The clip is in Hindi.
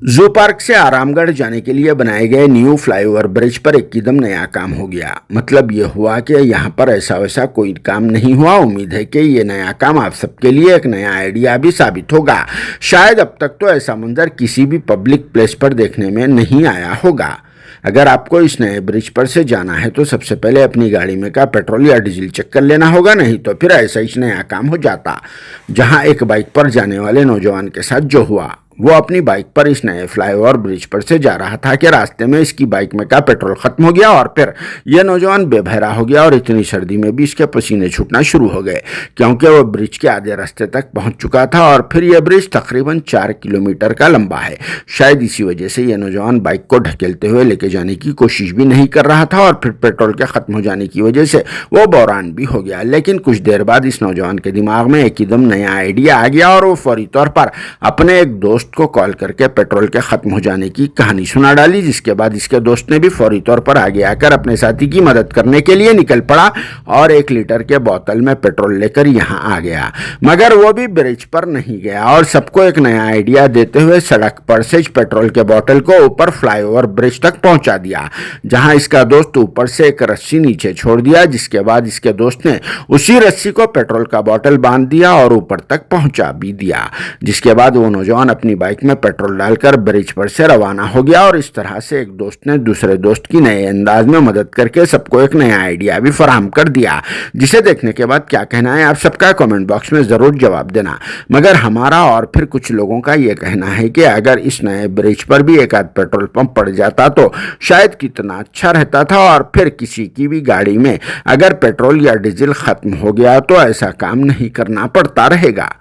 जू पार्क से आरामगढ़ जाने के लिए बनाए गए न्यू फ्लाईओवर ब्रिज पर एकदम नया काम हो गया। मतलब ये हुआ कि यहाँ पर ऐसा वैसा कोई काम नहीं हुआ। उम्मीद है कि ये नया काम आप सबके लिए एक नया आइडिया भी साबित होगा। शायद अब तक तो ऐसा मंजर किसी भी पब्लिक प्लेस पर देखने में नहीं आया होगा। अगर आपको इस नए ब्रिज पर से जाना है तो सबसे पहले अपनी गाड़ी में का पेट्रोल या डीजल चेक कर लेना होगा, नहीं तो फिर ऐसा ही नया काम हो जाता। जहां एक बाइक पर जाने वाले नौजवान के साथ जो हुआ, वो अपनी बाइक पर इस नए फ्लाईओवर ब्रिज पर से जा रहा था कि रास्ते में इसकी बाइक में का पेट्रोल खत्म हो गया और फिर यह नौजवान बेबहरा हो गया और इतनी सर्दी में भी इसके पसीने छूटना शुरू हो गए क्योंकि वह ब्रिज के आधे रास्ते तक पहुंच चुका था और फिर यह ब्रिज तकरीबन 4 किलोमीटर का लंबा है। शायद इसी वजह से यह नौजवान बाइक को ढकेलते हुए लेके जाने की कोशिश भी नहीं कर रहा था और फिर पेट्रोल के खत्म हो जाने की वजह से वो बौरान भी हो गया। लेकिन कुछ देर बाद इस नौजवान के दिमाग में एकदम नया आइडिया आ गया और वो फौरी तौर पर अपने एक दोस्त को कॉल करके पेट्रोल के खत्म हो जाने की कहानी सुना डाली, जिसके बाद इसके दोस्त ने भी फौरी तौर पर आगे आकर अपने साथी की मदद करने के लिए निकल पड़ा और 1 लीटर के बोतल में पेट्रोल लेकर यहां आ गया। मगर वो भी ब्रिज पर नहीं गया और सबको एक नया आइडिया देते हुए सड़क पर से पेट्रोल के बोतल को ऊपर फ्लाईओवर ब्रिज तक पहुंचा दिया, जहां इसका दोस्त ऊपर से एक रस्सी नीचे छोड़ दिया। जिसके बाद इसके दोस्त ने उसी रस्सी को पेट्रोल का बोतल बांध दिया और ऊपर तक पहुंचा भी दिया। जिसके बाद वो नौजवान अपनी बाइक में पेट्रोल डालकर ब्रिज पर से रवाना हो गया और इस तरह से एक दोस्त ने दूसरे दोस्त की नए अंदाज में मदद करके सबको एक नया आइडिया भी फराहम कर दिया। जिसे देखने के बाद क्या कहना है आप सबका कमेंट बॉक्स में जरूर जवाब देना। मगर हमारा और फिर कुछ लोगों का यह कहना है कि अगर इस नए ब्रिज पर भी एक आध पेट्रोल पंप पड़ जाता तो शायद कितना अच्छा रहता था और फिर किसी की भी गाड़ी में अगर पेट्रोल या डीजल खत्म हो गया तो ऐसा काम नहीं करना पड़ता रहेगा।